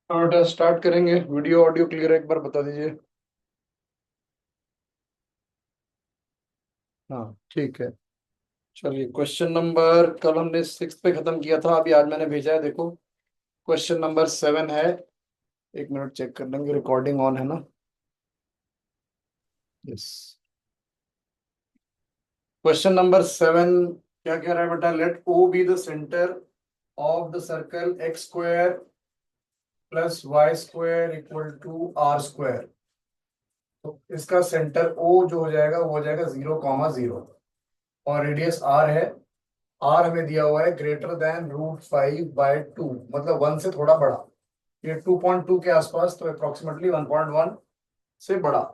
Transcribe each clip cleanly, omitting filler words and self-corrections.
और स्टार्ट करेंगे। Video audio clear है, एक बार बता दीजिए। हाँ ठीक है। चलिए, क्वेश्चन नंबर कल हमने सिक्स पे खत्म किया था, अभी आज मैंने भेजा है, देखो। क्वेश्चन नंबर 7 है। एक मिनट चेक कर लेंगे, रिकॉर्डिंग ऑन है ना। यस। क्वेश्चन नंबर 7 क्या कह रहा है बेटा? Let O be the centre of the circle X square plus Y square equal to are square. तो इसका सेंटर ओ जो हो जाएगा वो हो जाएगा 0,0 और रेडियस आर है। आर हमें दिया हुआ है ग्रेटर देन √5/2, मतलब 1 से थोड़ा बड़ा। ये 2.2 के आसपास, तो अप्रोक्सीमेटली 1.1 से बड़ा।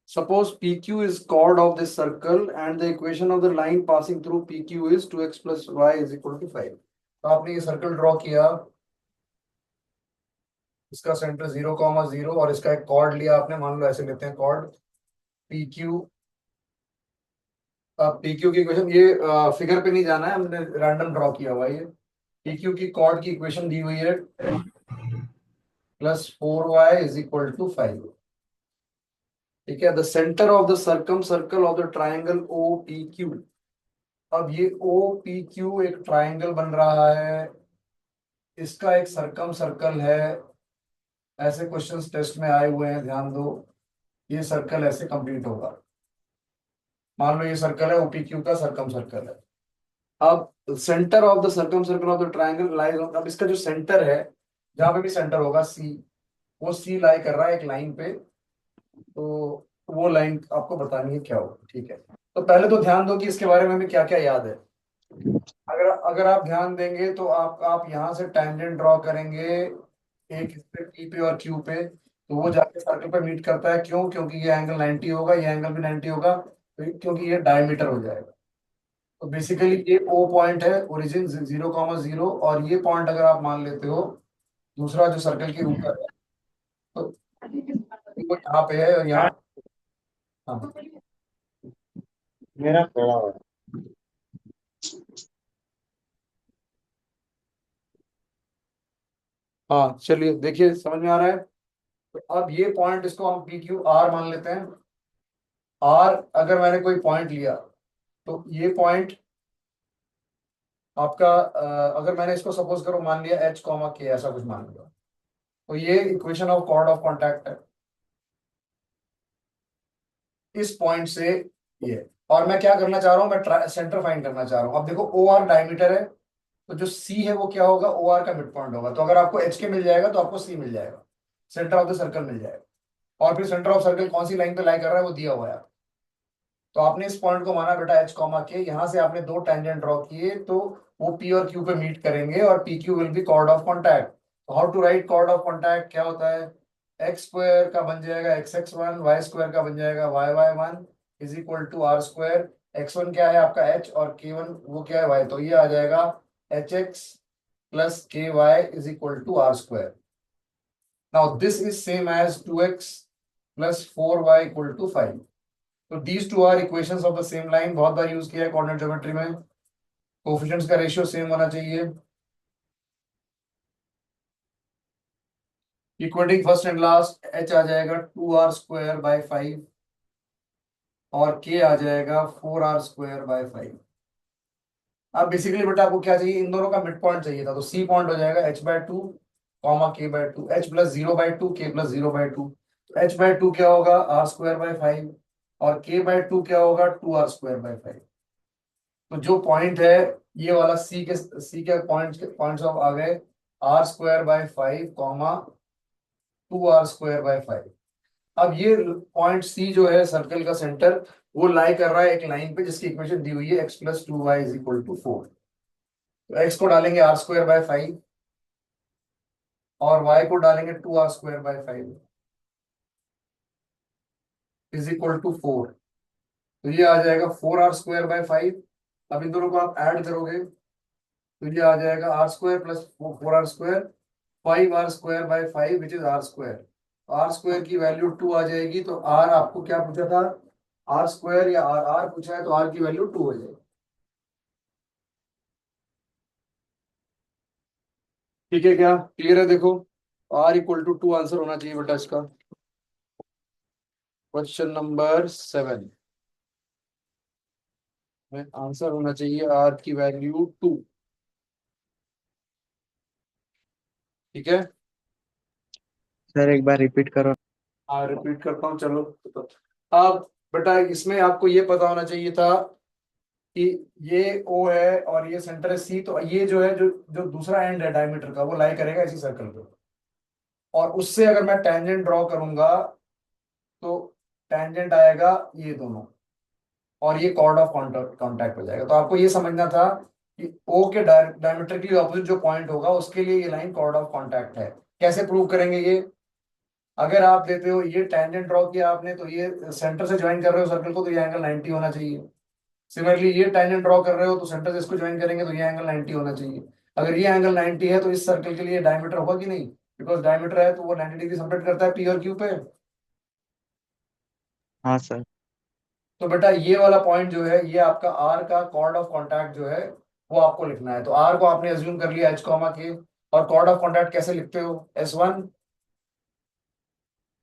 Suppose P Q is chord of this circle and the equation of the line passing through P Q is 2x plus Y is equal to 5। तो आपने ये सर्कल ड्रॉ किया, इसका सेंटर 0,0 और इसका एक कॉर्ड लिया आपने, मान लो ऐसे लेते हैं chord P Q. P Q की इक्वेशन ये फिगर पे नहीं जाना है, हमने रैंडम ड्रॉ किया हुआ है ये। पी क्यू की कॉर्ड की इक्वेशन दी हुई है +4y इज इक्वल टू 5। ठीक है। The centre of the circumcircle of the triangle O P Q. अब ये ओ पी क्यू एक ट्राइंगल बन रहा है, इसका एक सरकम सर्कल है। ऐसे क्वेश्चंस टेस्ट में आए हुए हैं, ध्यान दो। ये सर्कल ऐसे कंप्लीट होगा। मान लो ये सर्कल है, ओपी क्यू का सरकम सर्कल है। अब centre of the circumcircle of the triangle lies on, अब इसका जो सेंटर है, जहां पे भी सेंटर होगा सी, वो सी लाई कर रहा है एक लाइन पे। तो वो लाइन आपको बतानी है क्या होगी। ठीक है। तो पहले तो ध्यान दो कि इसके बारे में हमें क्या क्या याद है। अगर अगर आप ध्यान देंगे तो आप यहाँ से टेंजेंट ड्रॉ करेंगे एक इस पे टी पे और क्यू पे, तो वो जाके सर्कल पे मीट करता है। क्यों? क्योंकि ये एंगल 90 होगा, ये एंगल भी 90 होगा, तो क्योंकि ये डायमीटर हो जाएगा। तो बेसिकली ये ओ पॉइंट है, ओरिजिन 0,0, और ये पॉइंट अगर आप मान लेते हो दूसरा जो सर्कल के ऊपर है, तो वो यहाँ पे है और यहाँ। हाँ। मेरा थोड़ा हुआ हाँ चलिए, देखिए समझ में आ रहा है। तो अब ये पॉइंट, इसको हम पी क्यू आर मान लेते हैं। आर अगर मैंने कोई पॉइंट लिया, तो ये पॉइंट आपका अगर मैंने इसको सपोज करो मान लिया H, K, ऐसा कुछ मान लिया, तो ये equation of chord of contact है इस पॉइंट से ये। और मैं क्या करना चाह रहा हूं? मैं सेंटर फाइंड करना चाह रहा हूं। अब देखो ओ आर डायमीटर है, तो जो सी है वो क्या होगा? ओ आर का मिड पॉइंट होगा। तो अगर आपको एच के मिल जाएगा तो आपको सी मिल जाएगा, सेंटर ऑफ द सर्कल मिल जाएगा। और फिर सेंटर ऑफ सर्कल कौन सी लाइन पे लाई कर रहा है वो दिया हुआ है। तो आपने इस पॉइंट को माना बेटा H, K, यहां से आपने दो टेंजेंट ड्रॉ किए, तो वो P और Q पे मीट करेंगे और P Q will be chord of contact. तो how to write chord of contact? क्या होता है? एक्स स्क्वायर का बन जाएगा XX1, वाई स्क्वायर का बन जाएगा YY1 is equal to are square. X1 क्या है आपका H, और K1 वो क्या है Y, तो ये आ जाएगा HX plus KY is equal to are square. Now this is same as 2x plus 4y equal to 5। तो these two are equations of the same line, बहुत बार यूज किया है कोऑर्डिनेट ज्योमेट्री में। कोफिशिएंट्स का रेशियो सेम होना चाहिए। Equating first and last, h आ जाएगा 2r² बाय 5 और के आ जाएगा 4r² बाय 5। अब बेसिकली बेटा आपको क्या चाहिए? इन दोनों का मिड पॉइंट चाहिए था, तो सी पॉइंट हो जाएगा H/2 K/2, H+0/2 K+0/2। तो H/2 क्या होगा? r² बाय 5, और K/2 क्या होगा? 2r²बाय 5। तो जो पॉइंट है ये वाला सी के पॉइंट्स ऑफ आ गए r²बाय 5 2r²बाय 5। अब ये पॉइंट सी जो है सर्कल का सेंटर, वो लाई कर रहा है एक लाइन पे जिसकी इक्वेशन दी हुई है x+2y इज इक्वल टू 4। तो x को डालेंगे r²बाय 5 और y को डालेंगे 2r²बाय 5 इज इक्वल टू 4। तो ये आ जाएगा 4r²बाय 5। अब इन दोनों को आप ऐड करोगे तो ये आ जाएगा r² plus 4r², 5r²बाय 5 which is r²। r² की वैल्यू 2 आ जाएगी। तो r आपको क्या पूछा था? r² या r पूछा है, तो r की वैल्यू 2 हो जाएगी। ठीक है, क्या क्लियर है? देखो, r = 2 आंसर होना चाहिए बेटा इसका। क्वेश्चन नंबर 7 में आंसर होना चाहिए r की वैल्यू 2। ठीक है। सर एक बार रिपीट करो। हाँ रिपीट करता हूँ चलो। अब बेटा इसमें आपको ये पता होना चाहिए था कि ये O है और ये सेंटर है C, तो ये जो है जो जो दूसरा एंड है डायमीटर का वो लाई करेगा इसी सर्कल पे, और उससे अगर मैं टेंजेंट ड्रॉ करूंगा तो टेंजेंट आएगा ये दोनों, और ये कॉर्ड ऑफ कांटेक्ट हो जाएगा। तो आपको ये समझना था कि O के डायमीट्रिकली ऑपोजिट जो पॉइंट होगा उसके लिए ये लाइन कॉर्ड ऑफ कांटेक्ट है। कैसे प्रूव करेंगे ये? अगर आप देते हो ये टेंजेंट ड्रॉ किया आपने, तो ये सेंटर से ज्वाइन कर रहे हो सर्कल को, तो ये एंगल 90 होना चाहिए। सिमिलरली ये टेंजेंट ड्रॉ कर रहे हो तो सेंटर से इसको ज्वाइन करेंगे तो ये एंगल 90 होना चाहिए। अगर ये एंगल 90 है तो इस सर्कल के लिए डायमीटर होगा कि नहीं? बिकॉज डायमीटर है तो वो 90 डिग्री सेपरेट करता है पी और क्यू पे। हाँ सर। तो बेटा ये वाला पॉइंट जो है ये आपका आर का कॉर्ड ऑफ कॉन्टैक्ट जो है वो आपको लिखना है। तो आर को आपने अज्यूम कर लिया एच कॉमा के, और कॉर्ड ऑफ कॉन्टैक्ट कैसे लिखते हो? S1।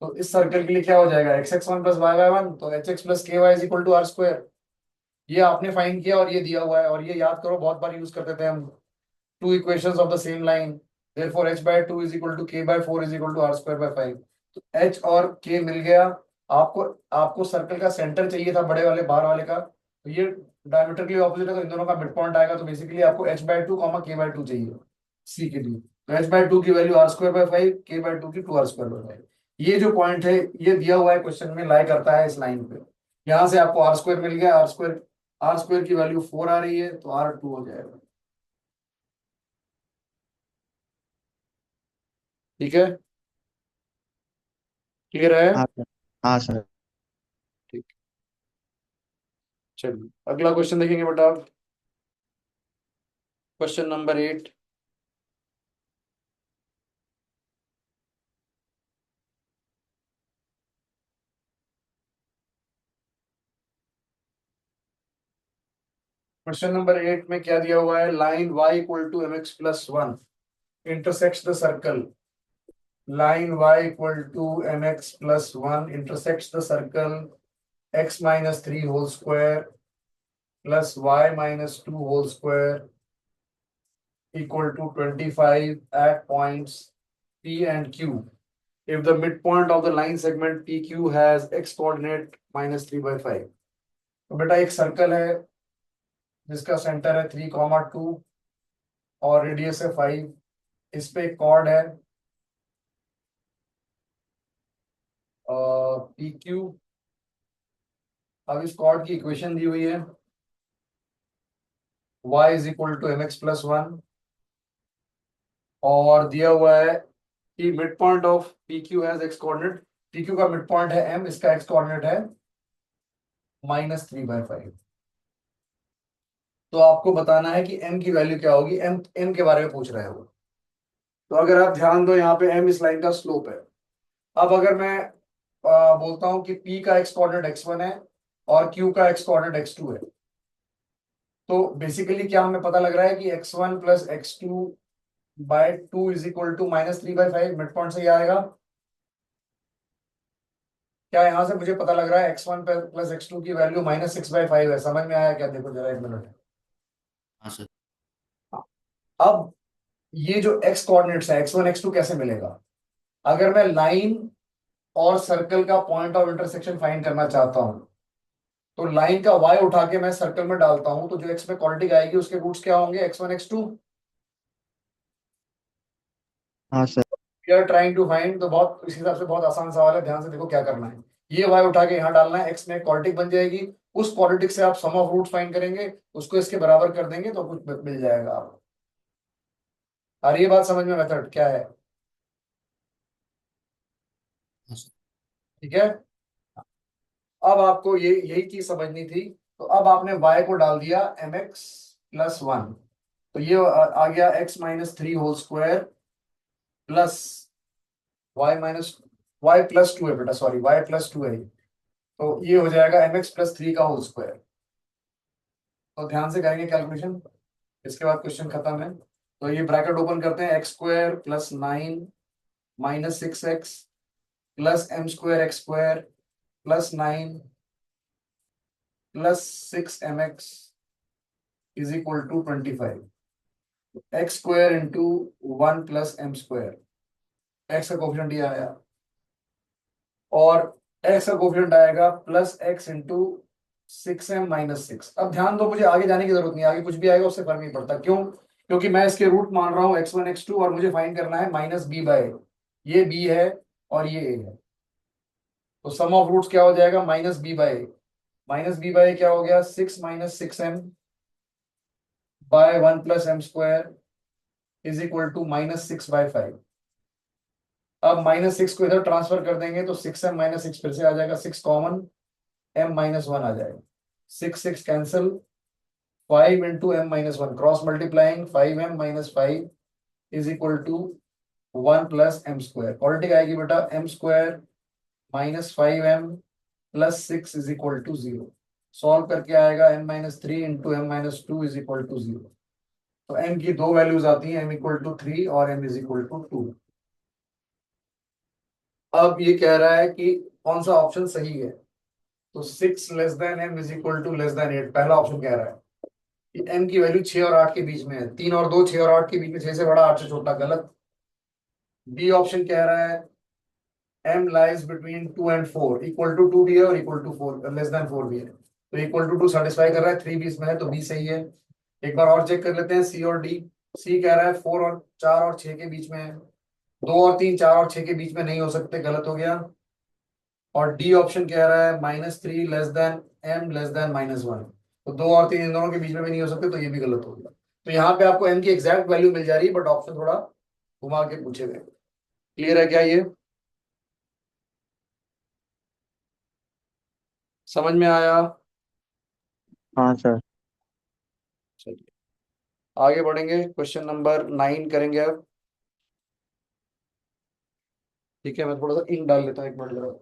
तो इस सर्कल के लिए क्या हो जाएगा? XX1 प्लस YY1, तो HX plus KY is equal to R²। ये आपने फाइंड किया और ये दिया हुआ है, और ये याद करो बहुत बार यूज करते थे हम, two equations of the same line, therefore h/2 is equal to k/4 is equal to R²/5। तो h और k मिल गया। आपको आपको सर्कल का सेंटर चाहिए था बड़े वाले बाहर वाले का, तो ये डायमीटरली ऑपोजिट है तो इन दोनों का मिड पॉइंट आएगा। तो बेसिकली आपको h/2 k/2 चाहिए c के लिए। तो h/2 की वैल्यू R²/5, k/2 की 2R²/5। ये जो पॉइंट है ये दिया हुआ है क्वेश्चन में, लाई करता है इस लाइन पे। यहाँ से आपको R² मिल गया, R² की वैल्यू 4 आ रही है तो R2 हो जाएगा। ठीक है, क्लियर है? हाँ सर। हाँ सर। ठीक। चलिए अगला क्वेश्चन देखेंगे बेटा। Question number 8। क्वेश्चन नंबर 8 में क्या दिया हुआ है? Line y = mx+1 intersects the circle. Line y = mx+1 intersects the circle x-3 whole square plus y-2 whole square equal to 25 at points P and Q. If the midpoint of the line segment PQ has x coordinate -3/5। तो बेटा एक circle है जिसका centre है 3, 2 और radius है 5। इस पे एक कॉर्ड है PQ। अब इस कॉर्ड की इक्वेशन दी हुई है y = mx+1, और दिया हुआ है कि mid point of PQ has x coordinate. PQ का मिड पॉइंट है m, इसका x कोऑर्डिनेट है -3/5। तो आपको बताना है कि m की वैल्यू क्या होगी। m के बारे में पूछ रहे हो। तो अगर आप ध्यान दो यहाँ पे m इस लाइन का स्लोप है। अब अगर मैं बोलता हूँ कि p का x कोऑर्डिनेट x1 है और q का x कोऑर्डिनेट x2 है, तो बेसिकली क्या हमें पता लग रहा है कि x1 + x2/2 is equal to -3/5। Mid point से ही आएगा। क्या यहाँ से मुझे पता लग रहा है x1 + x2 की वैल्यू -6/5 है? समझ में आया क्या? देखो जरा एक मिनट। हाँ सर। हाँ। अब ये जो x कोऑर्डिनेट्स है x1 x2 कैसे मिलेगा? अगर मैं लाइन और सर्कल का पॉइंट ऑफ इंटरसेक्शन फाइंड करना चाहता हूं, तो लाइन का y उठा के मैं सर्कल में डालता हूं, तो जो x में क्वाड्रेटिक आएगी उसके रूट्स क्या होंगे? x1 x2। हाँ sir. We are trying to find, तो बहुत इस हिसाब से बहुत आसान सवाल है। ध्यान से देखो क्या करना है। ये y उठा के यहाँ डालना है, x में क्वाड्रेटिक बन जाएगी। उस क्वाड्रेटिक से आप सम ऑफ रूट्स फाइंड करेंगे, उसको इसके बराबर कर देंगे तो कुछ मिल जाएगा आपको। आ रही है बात समझ में? मेथड क्या है? हाँ सर। ठीक है। अब आपको ये यही चीज समझनी थी। तो अब आपने y को डाल दिया mx+1, तो ये आ गया x-3 whole square plus y+2 है बेटा, सॉरी y+2 है। तो ये हो जाएगा mx+3 का होल स्क्वायर। तो ध्यान से करेंगे कैलकुलेशन, इसके बाद क्वेश्चन खत्म है। तो ये ब्रैकेट ओपन करते हैं, x² + 9 minus 6x plus m square x square plus 9 plus 6mx is equal to 25। X square into 1 plus m square, x का कोफिशिएंट ये आया, और एक्स का कोफिशिएंट आएगा प्लस एक्स इंटू 6m-6। अब ध्यान दो, मुझे आगे जाने की जरूरत नहीं, आगे कुछ भी आएगा उससे फर्क नहीं पड़ता। क्यों? क्योंकि मैं इसके रूट मान रहा हूँ x1 x2, और मुझे फाइंड करना है माइनस बी बाय, ये b है और ये a है। तो सम ऑफ रूट्स क्या हो जाएगा? Minus b by, minus b by क्या हो गया? 6 - 6m by 1 plus m square is equal to -6/5। अब -6 को इधर ट्रांसफर कर देंगे तो 6m-6 फिर से आ जाएगा, 6 कॉमन, m-1 आ जाएगा, 6 cancel, 5 into m-1 cross multiplying, 5m-5 is equal to 1 plus m square. Quality आएगी बेटा m² -5m plus 6 is equal to 0। Solve करके आएगा m-3 into m-2 is equal to 0। तो m की दो वैल्यूज आती हैं, m इक्वल टू 3 और m इज इक्वल टू 2। अब ये कह रहा है कि कौन सा ऑप्शन सही है। तो 6 less than m is equal to less than 8, पहला ऑप्शन कह रहा है कि m की वैल्यू 6 और 8 के बीच में है, 3 और 2, 6 और 8 के बीच में, 6 से बड़ा 8 से छोटा, गलत। बी ऑप्शन कह रहा है m lies between 2 and 4, equal to 2 भी है और इक्वल टू 4 लेस देन 4 भी है, तो इक्वल टू 2 सेटिस्फाई कर रहा है, 3 भी इसमें है, तो बी सही है। एक बार और चेक कर लेते हैं सी और डी। सी कह रहा है 4 और 4 और 6 के बीच में है, 2 और 3 4 और 6 के बीच में नहीं हो सकते, गलत हो गया। और डी ऑप्शन कह रहा है -3 less than m less than -1, तो 2 और 3 इन दोनों के बीच में भी नहीं हो सकते, तो ये भी गलत हो गया। तो यहाँ पे आपको m की एग्जैक्ट वैल्यू मिल जा रही है, बट ऑप्शन थोड़ा घुमा के पूछे गए। क्लियर है क्या ये? समझ में आया? हाँ सर। चलिए आगे बढ़ेंगे, क्वेश्चन नंबर 9 करेंगे अब। ठीक है, मैं थोड़ा सा इंक डाल लेता हूँ, एक मिनट जरा।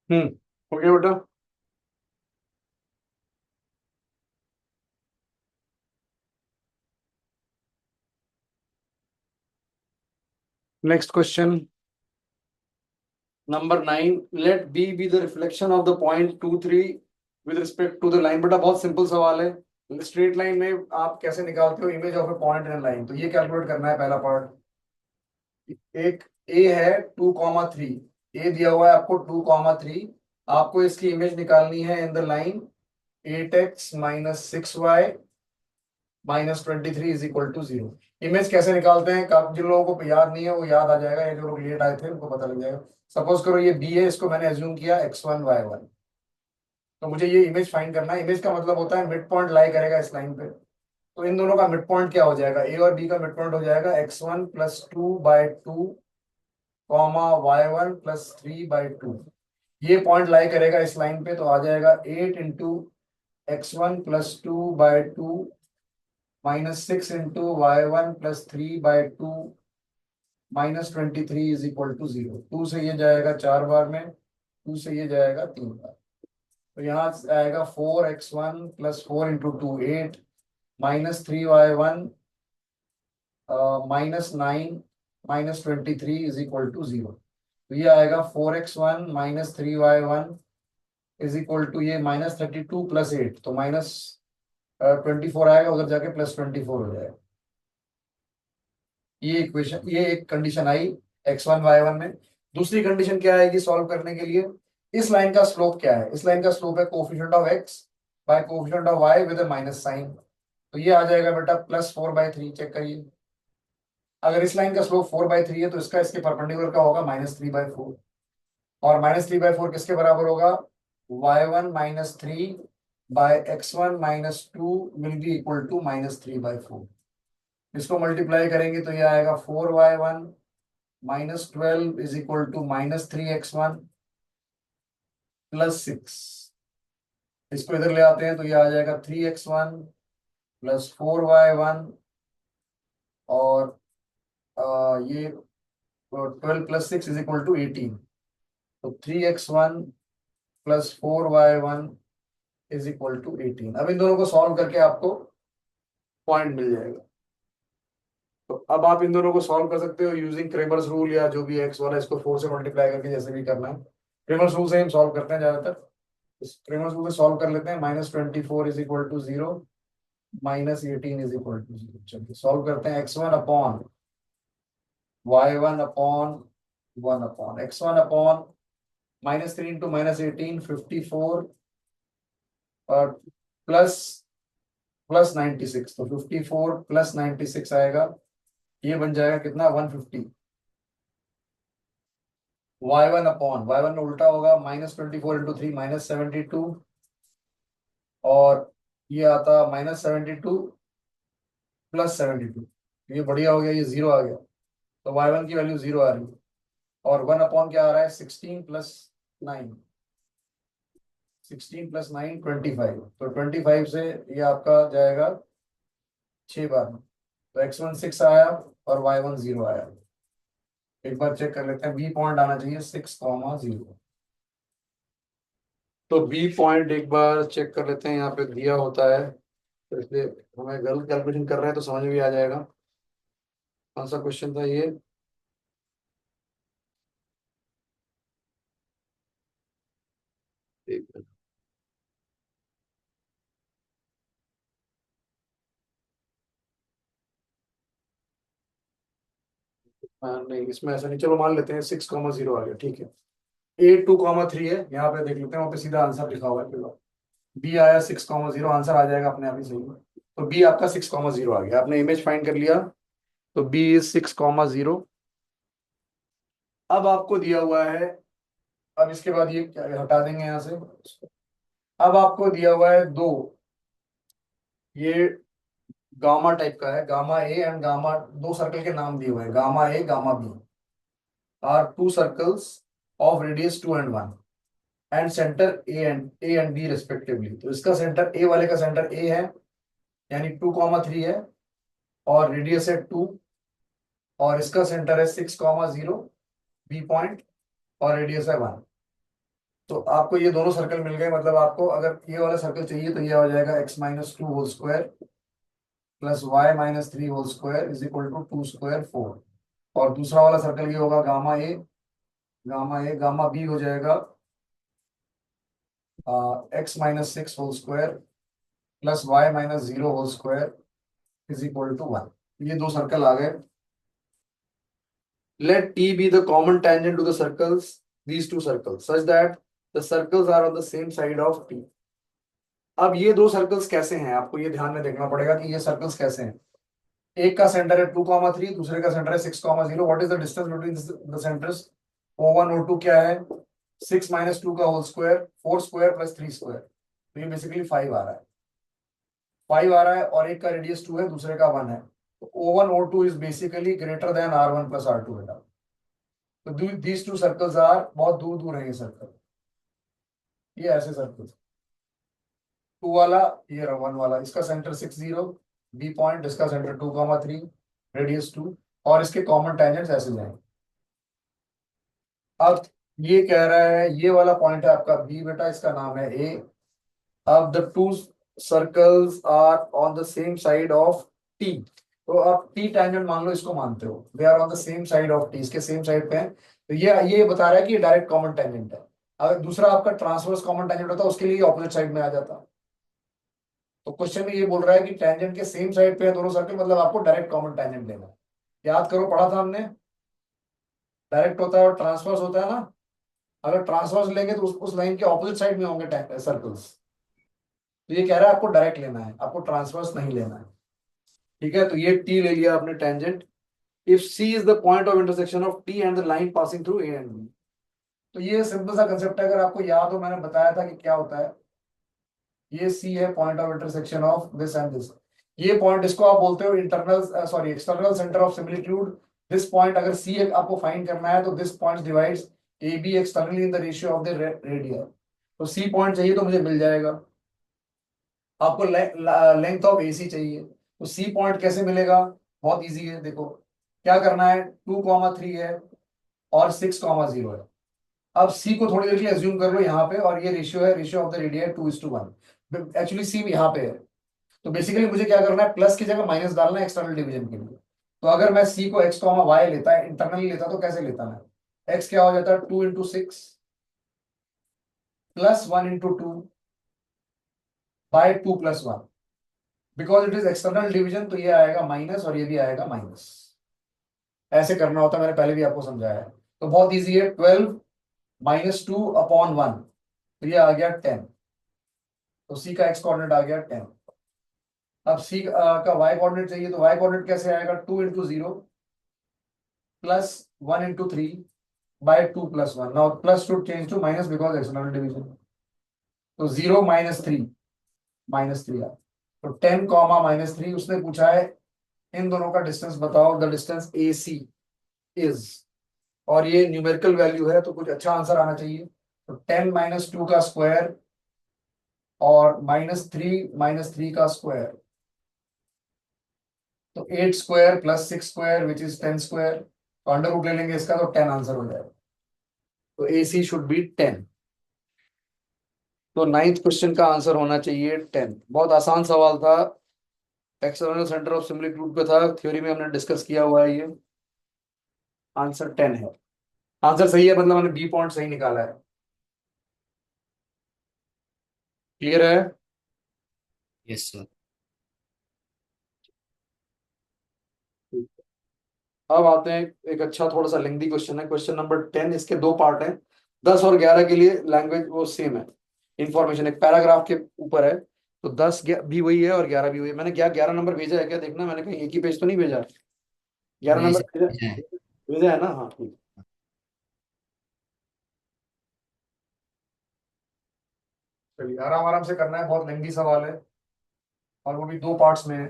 हम्म, हो गया बेटा। Next question number 9, let B be the reflection of the point 2 3 with respect to the line. बेटा बहुत सिंपल सवाल है, स्ट्रेट लाइन में आप कैसे निकालते हो image of A point in line, तो ये कैलकुलेट करना है। पहला पार्ट, एक ए है 2,3, ए दिया हुआ है आपको 2,3, आपको इसकी इमेज निकालनी है in the line 8x - 6y -23 is equal to 0। Image कैसे निकालते हैं, जिन लोगों को याद नहीं है वो याद आ जाएगा, या जो लोग लेट आए थे उनको पता लग जाएगा। सपोज करो ये बी है, इसको मैंने एज्यूम किया x1 y1, तो मुझे ये इमेज फाइंड करना है। इमेज का मतलब होता है मिड पॉइंट लाई करेगा इस लाइन पे, तो इन दोनों का मिड पॉइंट क्या हो जाएगा? ए और बी का मिड पॉइंट हो जाएगा x1 + 2/2 y1 + 3/2। ये पॉइंट लाई करेगा इस लाइन पे, तो आ जाएगा 8 into x1 + 2/2 -6 into y1 + 3/2 -23 is equal to 0। 2 से ये जाएगा 4 बार में, 2 से ये जाएगा 3 बार, तो यहाँ से आएगा 4x1 + 4 into 2 8 -3y1 -9 -23 is equal to 0। तो ये आएगा 4x1 -3y1 is equal to ये -32 + 8, तो -24 आएगा, उधर जाके +24 हो जाएगा। ये इक्वेशन, ये एक कंडीशन आई x1 y1 में। दूसरी कंडीशन क्या आएगी सॉल्व करने के लिए? इस लाइन का स्लोप क्या है? इस लाइन का स्लोप है coefficient of x by coefficient of y with a minus sign, तो ये आ जाएगा बेटा +4/3। चेक करिए, अगर इस लाइन का स्लोप 4/3 है तो इसका इसके परपेंडिकुलर का होगा -3/4, और -3/4 किसके बराबर होगा, y1 -3/x1 - 2 will be equal to -3/4। इसको मल्टीप्लाई करेंगे तो ये आएगा 4y1 -12 is equal to -3x1 +6। इसको इधर ले आते हैं तो ये आ जाएगा 3x1 +4y1, और ये 12 + 6 इज इक्वल टू 18। तो 3x1 +4y1 is equal to 18। अब इन दोनों को सॉल्व करके आपको पॉइंट मिल जाएगा। तो अब आप इन दोनों को सॉल्व कर सकते हो यूजिंग क्रेमर्स रूल, या जो भी एक्स वाला इसको 4 से मल्टीप्लाई करके जैसे भी करना है। क्रेमर्स रूल से हम सॉल्व करते हैं ज्यादातर। इस क्रेमर्स रूल से सॉल्व कर लेते हैं। -24 is equal to 0, -18 is equal to 0। चलिए सॉल्व करते हैं। x1 upon y1 upon 1 upon x1 upon -3 into -18 54, और प्लस +96, तो 54 + 96 आएगा, ये बन जाएगा कितना, 150। y1 में उल्टा होगा, -24 इंटू 3 -72, और ये आता -72 + 72, ये बढ़िया हो गया, ये 0 आ गया, तो y1 की वैल्यू 0 आ रही है। और 1 अपॉन क्या आ रहा है, 16 + 9, 16 + 9 25, तो 25 से ये आपका जाएगा 6 बार में, तो x1 6 आया और y1 0 आया। एक बार चेक कर लेते हैं, बी पॉइंट आना चाहिए 6,0। तो बी पॉइंट एक बार चेक कर लेते हैं, यहाँ पे दिया होता है, तो इसलिए हमें गलत कैलकुलेशन कर रहे हैं तो समझ में भी आ जाएगा। कौन सा क्वेश्चन था ये, एक मिनट। हाँ नहीं, इसमें ऐसा नहीं, चलो मान लेते हैं 6,0 आ गया, ठीक है। ए 2,3 है, यहाँ पे देख लेते हैं, वहाँ पे सीधा आंसर लिखा हुआ है। बी आया 6,0, आंसर आ जाएगा अपने आप ही सही में। तो बी आपका 6,0 आ गया, आपने इमेज फाइंड कर लिया, तो बी इज 6,0। अब आपको दिया हुआ है, अब इसके बाद ये हटा देंगे यहाँ से। अब आपको दिया हुआ है दो, ये गामा टाइप का है, गामा ए एंड गामा, दो सर्कल के नाम दिए हुए हैं, gamma A gamma B are two circles of radius 2 and 1 and centre A and B respectively. तो इसका सेंटर, ए वाले का सेंटर ए है, यानी 2,3 है, और रेडियस है 2, और इसका सेंटर है 6,0 बी पॉइंट, और रेडियस है 1। तो आपको ये दोनों सर्कल मिल गए, मतलब आपको अगर ये वाला सर्कल चाहिए तो ये हो जाएगा x-2 whole square +y-3 whole square is equal to 2 square 4। और दूसरा वाला सर्कल ये होगा गामा ए गामा बी हो जाएगा x-6 whole square +y-0 whole square is equal to 1। ये दो सर्कल आ गए। Let T be the common tangent to the circles, these two circles, such that the circles are on the same side of T. अब ये दो circles कैसे हैं, आपको ये ध्यान में देखना पड़ेगा कि ये सर्कल्स कैसे हैं। एक का सेंटर है 2,3, दूसरे का सेंटर है 6,0। What is the distance between the centres, O1 O2 क्या है, 6 - 2 का होल स्क्वायर, 4 स्क्वायर + 3 स्क्वायर, तो ये बेसिकली 5 आ रहा है, 5 आ रहा है, और एक का रेडियस 2 है, दूसरे का 1 है। तो O1 O2 is basically greater than R1 + R2 बेटा। तो दीज टू सर्कल्स आर, बहुत दूर दूर है ये सर्कल, ये ऐसे सर्कल, 2 वाला, ये 1 वाला, इसका सेंटर 6,0 बी पॉइंट, इसका सेंटर 2,3, रेडियस 2, और इसके कॉमन टेंजेंट्स ऐसे जाएंगे। अब ये कह रहा है ये वाला पॉइंट है आपका बी बेटा, इसका नाम है ए। अब the two circles are on the same side of T. तो आप टी टेंजेंट मान लो, इसको मानते हो, they are on the same side of T, इसके सेम साइड पे हैं, तो ये बता रहा है कि ये डायरेक्ट कॉमन टेंजेंट है। अगर दूसरा आपका ट्रांसवर्स कॉमन टेंजेंट होता उसके लिए ऑपोजिट साइड में आ जाता। तो क्वेश्चन में ये बोल रहा है कि टेंजेंट के सेम साइड पे है दोनों सर्कल, मतलब आपको डायरेक्ट कॉमन टेंजेंट लेना है। याद करो, पढ़ा था हमने, डायरेक्ट होता है और ट्रांसवर्स होता है ना। अगर ट्रांसवर्स लेंगे तो उस लाइन के ऑपोजिट साइड में होंगे सर्कल्स। तो ये कह रहा है आपको डायरेक्ट लेना है, आपको ट्रांसवर्स नहीं लेना है। ठीक है, तो ये टी ले लिया आपने tangent. if C is the point of intersection of T and the line passing through A and B। तो ये सिंपल सा कंसेप्ट है, अगर आपको याद हो मैंने बताया था कि क्या होता है। ये C है point of intersection of this and this. ये पॉइंट, इसको आप बोलते हो internal sorry external centre of similitude. This point अगर C आपको फाइंड करना है तो this point divides A B externally in the ratio of the radius. तो C पॉइंट चाहिए तो मुझे मिल जाएगा। आपको लेंथ ऑफ AC चाहिए तो C पॉइंट कैसे मिलेगा? बहुत इजी है, देखो क्या करना है, 2,3 है और 6,0 है। अब C को थोड़ी देर के लिए अज्यूम कर लो यहाँ पे, और ये रेशियो है, ratio of the radia 2:1। Actually C यहाँ पे है, तो बेसिकली मुझे क्या करना है, प्लस की जगह माइनस डालना है एक्सटर्नल डिवीजन के लिए। तो अगर मैं C को x y लेता है, इंटरनली लेता तो कैसे लेता मैं, x क्या हो जाता है 2 × 6 + 1 × 2 by 2 + 1। Because it is external division तो ये आएगा माइनस और ये भी आएगा माइनस। ऐसे करना होता है, मैंने पहले भी आपको समझाया है। तो बहुत इजी है, 12 - 2/1, तो ये आ गया 10। तो C का x कोऑर्डिनेट आ गया 10। अब C का y कोऑर्डिनेट चाहिए, तो y कोऑर्डिनेट कैसे आएगा, 2 × 0 + 1 × 3 by 2 + 1। Now +2 change to minus because external division. तो 0 - 3 -3 तो 10, -3। उसने पूछा है इन दोनों का डिस्टेंस बताओ, द डिस्टेंस AC इज, और ये न्यूमेरिकल वैल्यू है तो कुछ अच्छा आंसर आना चाहिए। तो 10 - 2 का स्क्वायर और -3 का स्क्वायर, तो 8 square + 6 square which is 10 square. तो अंडर रूट ले लेंगे इसका, तो 10 आंसर हो जाएगा। तो AC शुड बी 10। तो 9th क्वेश्चन का आंसर होना चाहिए 10। बहुत आसान सवाल था, एक्सटर्नल सेंटर ऑफ सिमिलिट्यूड पे था, थ्योरी में हमने डिस्कस किया हुआ है ये। आंसर 10 है। आंसर सही है मतलब मैंने बी पॉइंट सही निकाला है। क्लियर है? Yes sir. अब आते हैं, एक अच्छा थोड़ा सा लेंथी क्वेश्चन है, क्वेश्चन नंबर 10। इसके दो पार्ट हैं, 10 और 11 के लिए लैंग्वेज वो सेम है, इंफॉर्मेशन एक पैराग्राफ के ऊपर है। तो 10 भी वही है और 11 भी वही है। मैंने क्या 11 नंबर भेजा है क्या, देखना, मैंने कहीं एक ही पेज तो नहीं भेजा? 11 नहीं नंबर सर, भेजा, भेजा है। भेजा है ना? हाँ ठीक। चलिए आराम आराम से करना है, बहुत लेंथी सवाल है और वो भी दो पार्ट्स में है।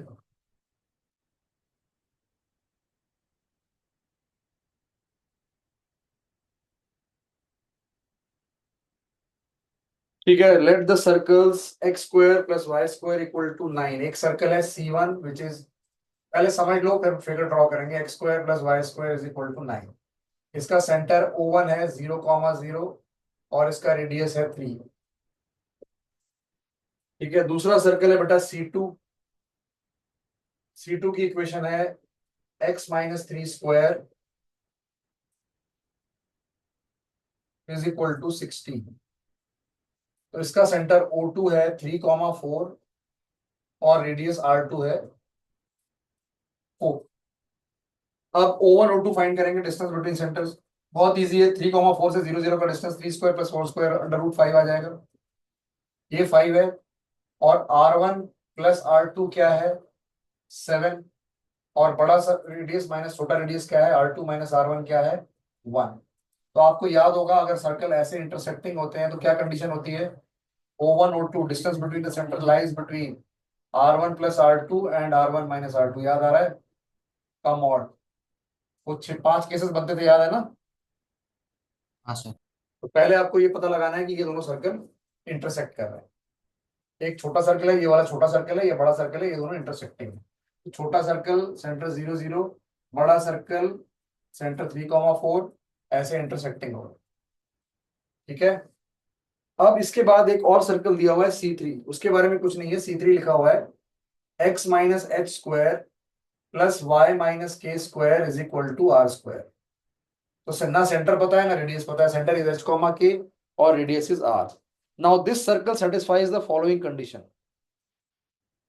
ठीक है, let the circles x² + y² = 9। एक सर्कल है C1 विच इज, पहले समझ लो फिर फिगर ड्रॉ करेंगे। x² + y² = 9। इसका सेंटर O1 है 0,0 और इसका रेडियस है 3। ठीक है, दूसरा सर्कल है बेटा C2। C2 की इक्वेशन है x - 3² = 16। तो इसका सेंटर O2 है 3,4 और रेडियस R2 है 4। अब O1 O2 फाइंड करेंगे, डिस्टेंस बिटवीन सेंटर्स। बहुत इजी है, 3,4 से 0 0 का डिस्टेंस 3² + 4² √5 आ जाएगा। ये 5 है और R1 + R2 क्या है 7, और बड़ा सा रेडियस माइनस छोटा रेडियस क्या है R2 - R1 क्या है 1। तो आपको याद होगा अगर सर्कल ऐसे इंटरसेक्टिंग होते हैं तो क्या कंडीशन होती है, O1 O2 distance between the centre lies between R1 + R2 and R1 - R2। याद आ रहा है? कम और कुछ 5 केसेस बनते थे, याद है ना? हाँ सर। तो पहले आपको ये पता लगाना है कि ये दोनों सर्कल इंटरसेक्ट कर रहे हैं। एक छोटा सर्कल है, ये वाला छोटा सर्कल है, ये बड़ा सर्कल है, ये दोनों इंटरसेक्टिंग है। तो छोटा सर्कल सेंटर 0 0, बड़ा सर्कल सेंटर 3,4, ऐसे इंटरसेक्टिंग होगा। ठीक है, अब इसके बाद एक और सर्कल दिया हुआ है C3, उसके बारे में कुछ नहीं है। C3 लिखा हुआ है x - h² + y - k² = r²। तो ना सेंटर पता है ना रेडियस पता है, सेंटर इज h, k और radius is r। Now this circle satisfies the following condition.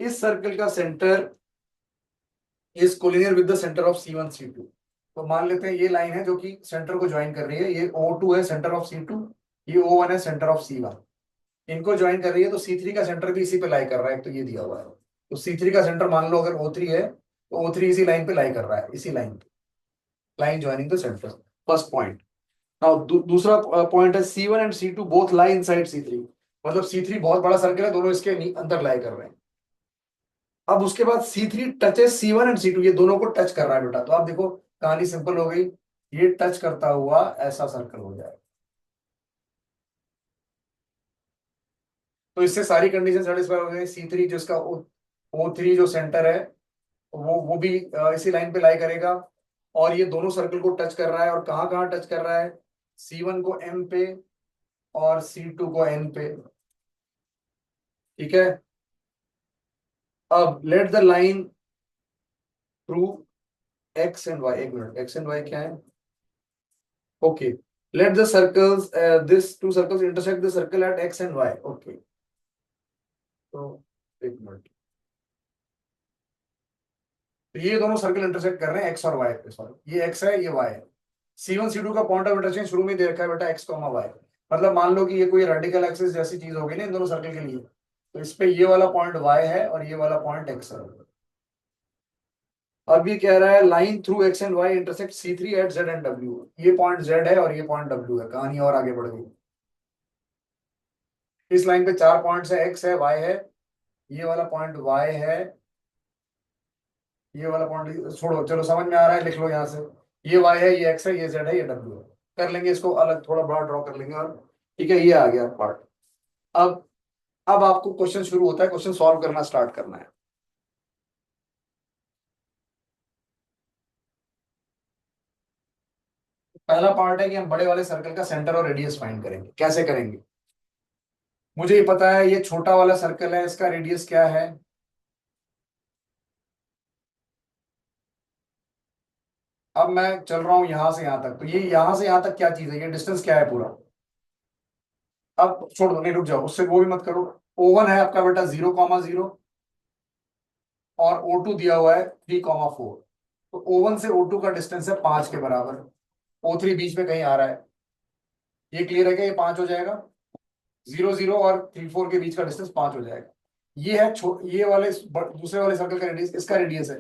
इस सर्कल का centre is collinear with the centre of C1 C2। तो मान लेते हैं ये लाइन है जो कि सेंटर को ज्वाइन कर रही है, ये O2 है सेंटर ऑफ C2, ये O1 है सेंटर ऑफ C1। इनको ज्वाइन कर रही है तो C3 का सेंटर भी इसी पे लाई कर रहा है, तो ये दिया हुआ है। तो C3 का सेंटर मान लो अगर O3 है तो O3 इसी लाइन पे लाई कर रहा है, इसी लाइन पे। Line joining the centre, first point. Now दूसरा पॉइंट है C1 and C2 both lie inside C3, मतलब C3 बहुत बड़ा सर्कल है, दोनों इसके अंदर लाई कर रहे हैं। अब उसके बाद C3 touches C1 and C2, ये दोनों को टच कर रहा है बेटा, तो आप देखो कहानी सिंपल हो गई, ये टच करता हुआ ऐसा सर्कल हो जाएगा। तो इससे सारी कंडीशन सेटिस्फाई हो गई। C3 जिसका O3 जो सेंटर है, वो भी इसी लाइन पे लाई करेगा, और ये दोनों सर्कल को टच कर रहा है, और कहाँ कहाँ टच कर रहा है, C1 को M पे और C2 को N पे। ठीक है, अब let the line through X and Y, एक मिनट, X एंड Y क्या है, okay, let the circles this to circles intersect the circle eight X and Y, okay. तो एक मिनट, तो ये दोनों सर्कल इंटरसेक्ट कर रहे हैं X और Y पे, सॉरी ये X है ये Y है। C1 C2 का पॉइंट ऑफ इंटरसेक्शन शुरू में दे रखा है बेटा X, Y, मतलब मान लो कि ये कोई रेडिकल एक्सिस जैसी चीज होगी ना इन दोनों सर्कल के लिए, तो इस पे ये वाला पॉइंट Y है और ये वाला पॉइंट X है। अब ये कह रहा है line through X and Y intersect C3 at Z and W, ये पॉइंट Z है और ये पॉइंट W है, कहानी और आगे बढ़ गई। इस लाइन पे चार पॉइंट्स है, X है, Y है, ये वाला पॉइंट Y है, ये वाला पॉइंट छोड़ो, चलो समझ में आ रहा है, लिख लो यहाँ से, ये Y है, ये X है, ये Z है, ये W है। कर लेंगे इसको अलग, थोड़ा बड़ा ड्रॉ कर लेंगे, और ठीक है, ये आ गया पार्ट। अब अब आपको क्वेश्चन शुरू होता है, क्वेश्चन सॉल्व करना स्टार्ट करना है। पहला पार्ट है कि हम बड़े वाले सर्कल का सेंटर और रेडियस फाइंड करेंगे। कैसे करेंगे, मुझे ये पता है, ये छोटा वाला सर्कल है, इसका रेडियस क्या है, अब मैं चल रहा हूं यहां से यहां तक, तो ये यहां से यहां तक क्या चीज है, ये डिस्टेंस क्या है पूरा। अब छोड़ दो, नहीं रुक जाओ, उससे वो भी मत करो। O1 है आपका बेटा 0,0, और O2 दिया हुआ है 3,4, तो O1 से O2 का डिस्टेंस है 5 के बराबर, O3 बीच में कहीं आ रहा है, ये क्लियर है क्या, ये 5 हो जाएगा, 0 0 और 3 4 के बीच का डिस्टेंस 5 हो जाएगा। ये है ये वाले दूसरे वाले सर्कल का रेडियस, इसका रेडियस है,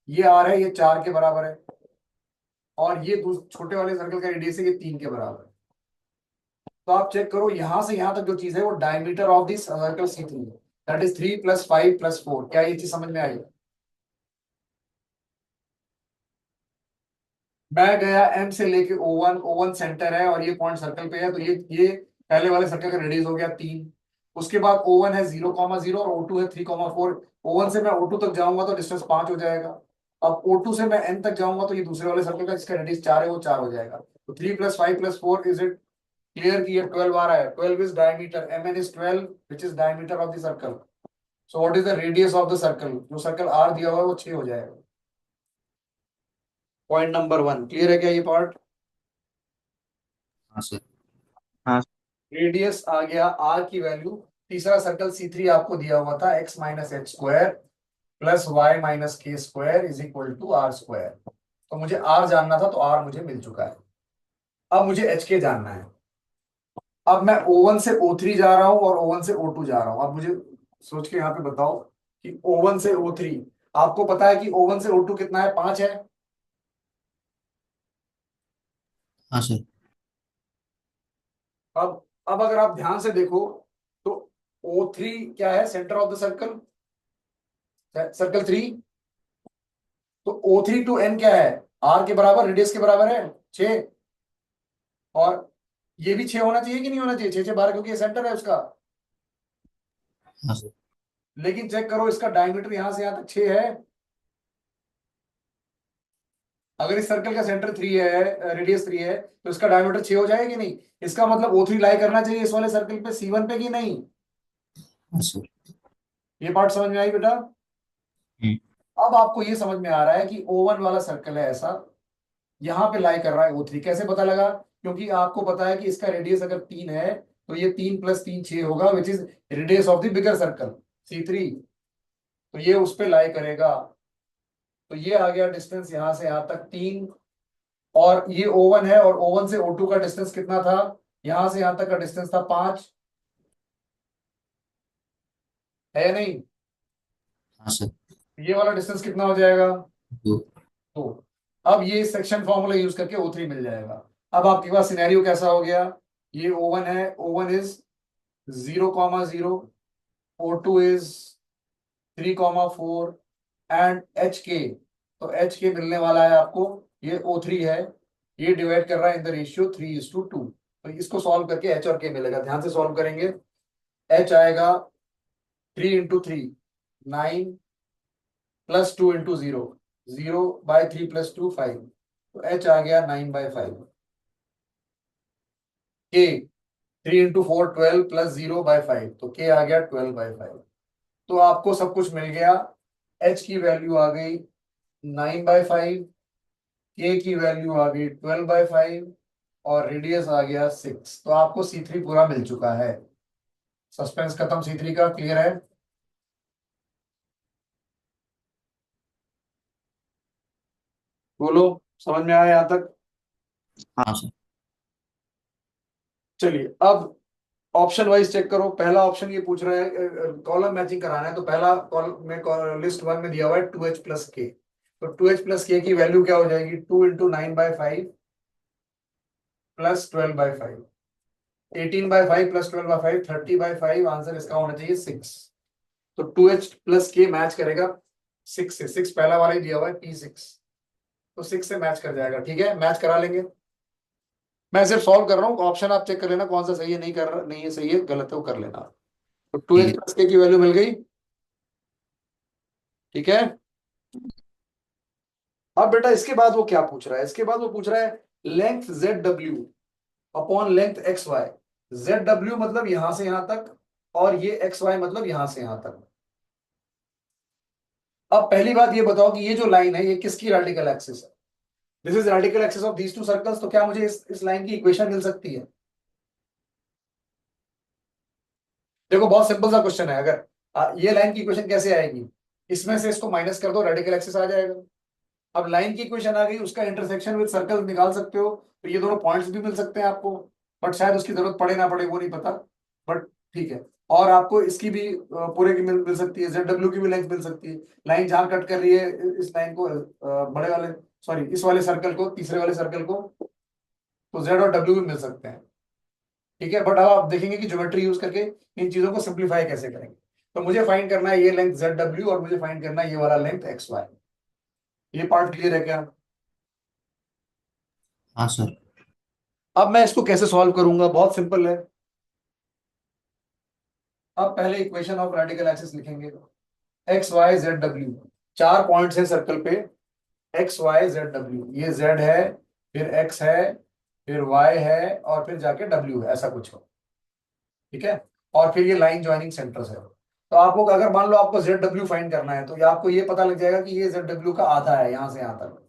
ये R है, ये 4 के बराबर है, और ये छोटे वाले सर्कल का रेडियस है, ये 3 के बराबर है। तो आप चेक करो यहां से यहां तक जो चीज है वो diameter of this circle C3 है, दैट इज 3 + 5 + 4, क्या ये चीज समझ में आई। मैं गया M से लेके O1 सेंटर है, और ये पॉइंट सर्कल पे है, तो ये पहले वाले सर्कल का रेडियस हो गया 3। उसके बाद O1 है 0,0 और O2 है 3,4, O1 से मैं O2 तक जाऊंगा तो डिस्टेंस 5 हो जाएगा। अब O2 से मैं N तक जाऊंगा तो ये दूसरे वाले सर्कल का जिसका रेडियस 4 है वो 4 हो जाएगा। तो 3 + 5 + 4, इज इट क्लियर कि ये 12 आ रहा है, 12 is diameter, Mn is 12 which is diameter of the circle. So what is the radius of the circle, जो सर्कल R दिया हुआ है वो 6 हो जाएगा। पॉइंट नंबर 1 क्लियर है क्या ये पार्ट। हाँ सर। हाँ रेडियस आ गया आर की वैल्यू। तीसरा सर्कल C3 आपको दिया हुआ था x - h² + y - k² = r²। तो मुझे r जानना था, तो r मुझे मिल चुका है। अब मुझे hk जानना है। अब मैं O1 से O3 जा रहा हूं और O1 से O2 जा रहा हूं। अब मुझे सोच के यहाँ पे बताओ कि O1 से O3, आपको पता है कि O1 से O2 कितना है, 5 है। हाँ सर। अब अगर आप ध्यान से देखो तो O3 क्या है, centre of the circle, circle 3, तो O3 टू N क्या है, R के बराबर, रेडियस के बराबर है 6, और ये भी 6 होना चाहिए कि नहीं होना चाहिए, 6 6 12, क्योंकि ये सेंटर है उसका। हाँ सर। लेकिन चेक करो इसका डायमीटर यहां से यहां तक 6 है। अगर इस सर्कल का सेंटर 3 है, रेडियस 3 है, तो इसका डायमीटर 6 हो जाएगा कि नहीं। इसका मतलब O3 लाई करना चाहिए इस वाले सर्कल पे C1 पे कि नहीं। हाँ सर। ये पार्ट समझ में आई बेटा। हम्म। अब आपको ये समझ में आ रहा है कि O1 वाला सर्कल है ऐसा, यहाँ पे लाई कर रहा है O3, कैसे पता लगा, क्योंकि आपको पता है कि इसका रेडियस अगर 3 है, तो ये 3 + 3 6 होगा, which is radius of the bigger circle C3, तो ये उस पे लाई करेगा। तो ये आ गया डिस्टेंस यहां से यहां तक 3, और ये O1 है, और O1 से O2 का डिस्टेंस कितना था, यहां से यहां तक का डिस्टेंस था 5, है या नहीं। हाँ सर। ये वाला डिस्टेंस कितना हो जाएगा, दो। 2। अब ये सेक्शन फॉर्मूला यूज करके O3 मिल जाएगा। अब आपके पास सिनेरियो कैसा हो गया, ये O1 है, O1 is 0,0, O2 is 3,4 and HK, तो HK मिलने वाला है आपको, ये O3 है, ये डिवाइड कर रहा है इन द रेशियो 3:2। तो इसको सॉल्व करके H और K मिलेगा, ध्यान से सॉल्व करेंगे। H आएगा 3 × 3 9 प्लस 2 × 0 0/3 + 2 5, तो H आ गया 9/5। K 3 × 4 12 प्लस 0/5, तो K आ गया 12/5। तो आपको सब कुछ मिल गया। H की वैल्यू आ गई 9/5, K की वैल्यू आ गई 12/5 और रेडियस आ गया 6। तो आपको C3 पूरा मिल चुका है। सस्पेंस खत्म C3 का, क्लियर है? बोलो, समझ में आया यहां तक? हाँ सर। चलिए अब ऑप्शन वाइज चेक करो। पहला ऑप्शन ये पूछ रहा है कॉलम मैचिंग कराना है, तो पहला कॉलम में लिस्ट 1 में दिया हुआ है 2H + K, तो 2H + K की वैल्यू क्या हो जाएगी, 2 × 9/5 प्लस 12/5, 18/5 प्लस 12/5 30/5, आंसर इसका होना चाहिए 6। तो 2H + K मैच करेगा 6 से, 6 पहला वाला ही दिया हुआ है P6, तो 6 से मैच कर जाएगा। ठीक है, मैच करा लेंगे। मैं सिर्फ सॉल्व कर रहा हूँ, ऑप्शन आप चेक कर लेना कौन सा सही है, नहीं कर रहा, नहीं है सही है, गलत है वो कर लेना। तो 2H ठीक है। + K की वैल्यू मिल गई। ठीक है, अब बेटा इसके बाद वो क्या पूछ रहा है, इसके बाद वो पूछ रहा है length ZW upon length XY। ZW मतलब यहां से यहां तक, और ये XY मतलब यहां से यहां तक। अब पहली बात ये बताओ कि ये जो लाइन है ये किसकी रेडिकल एक्सिस है? This is radical axis of these two circles. तो क्या मुझे इस लाइन की इक्वेशन मिल सकती है? देखो बहुत सिंपल सा क्वेश्चन है। अगर ये लाइन की इक्वेशन कैसे आएगी, इसमें से इसको माइनस कर दो, रेडिकल एक्सिस आ जाएगा। अब लाइन की इक्वेशन आ गई, उसका इंटरसेक्शन विद सर्कल निकाल सकते हो, तो ये दोनों पॉइंट्स भी मिल सकते हैं आपको, बट शायद उसकी जरूरत पड़े ना पड़े वो नहीं पता, बट ठीक है। और आपको इसकी भी पूरे की मिल सकती है, ZW की भी लेंथ मिल सकती है। लाइन जहां कट कर रही है इस लाइन को, बड़े वाले, सॉरी इस वाले सर्कल को, तीसरे वाले सर्कल को, तो Z और W भी मिल सकते हैं। ठीक है, बट अब आप देखेंगे कि ज्योमेट्री यूज करके इन चीजों को सिंप्लीफाई कैसे करेंगे। तो मुझे फाइंड करना है ये लेंथ ZW और मुझे फाइंड करना है ये वाला लेंथ XY। ये पार्ट क्लियर है क्या? हाँ सर। अब मैं इसको कैसे सॉल्व करूंगा, बहुत सिंपल है। अब पहले इक्वेशन ऑफ रेडिकल एक्सिस लिखेंगे, XY ZW, चार पॉइंट्स हैं सर्कल पे, XYZW, ये Z है, फिर X है, फिर Y है, और फिर जाके W है, ऐसा कुछ हो। ठीक है, और फिर ये लाइन ज्वाइनिंग सेंटर है। तो आपको अगर मान लो आपको ZW फाइंड करना है, तो ये आपको ये पता लग जाएगा कि ये ZW का आधा है यहां से यहां तक,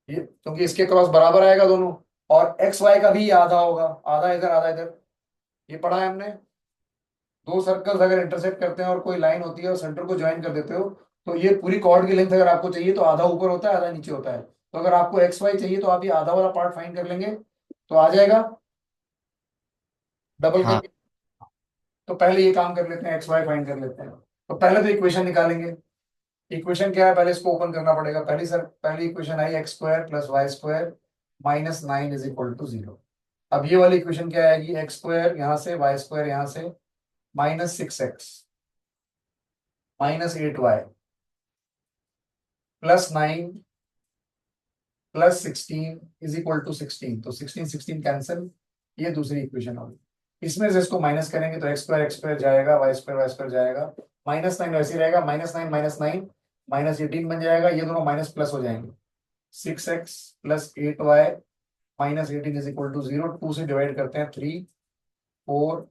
ये क्योंकि इसके क्रॉस बराबर आएगा दोनों, और XY का भी आधा होगा, आधा इधर आधा इधर, ये पढ़ा है हमने। दो सर्कल्स अगर इंटरसेक्ट करते हैं और कोई लाइन होती है और सेंटर को ज्वाइन कर देते हो, तो ये पूरी कॉर्ड की लेंथ अगर आपको चाहिए तो आधा ऊपर होता है आधा नीचे होता है। तो अगर आपको XY चाहिए तो आप ये आधा वाला पार्ट फाइंड कर लेंगे, तो आ जाएगा डबल हाँ। करके। तो पहले ये काम कर लेते हैं, XY फाइंड कर लेते हैं। तो पहले तो इक्वेशन निकालेंगे। इक्वेशन क्या है, पहले इसको ओपन करना पड़ेगा। पहली इक्वेशन आई x² + y² -9 = 0। अब ये वाली इक्वेशन क्या आएगी, x² यहां से, y² यहां से, -6x -8y +9 +16 = 16। तो 16 16 कैंसिल, ये दूसरी इक्वेशन होगी। इसमें से इसको माइनस करेंगे तो x² जाएगा, y² जाएगा, -9 वैसे ही रहेगा, -9 -9 -18 बन जाएगा, ये दोनों माइनस प्लस हो जाएंगे। 6x + 8y -18 = 0। 2 से डिवाइड करते हैं, 3 4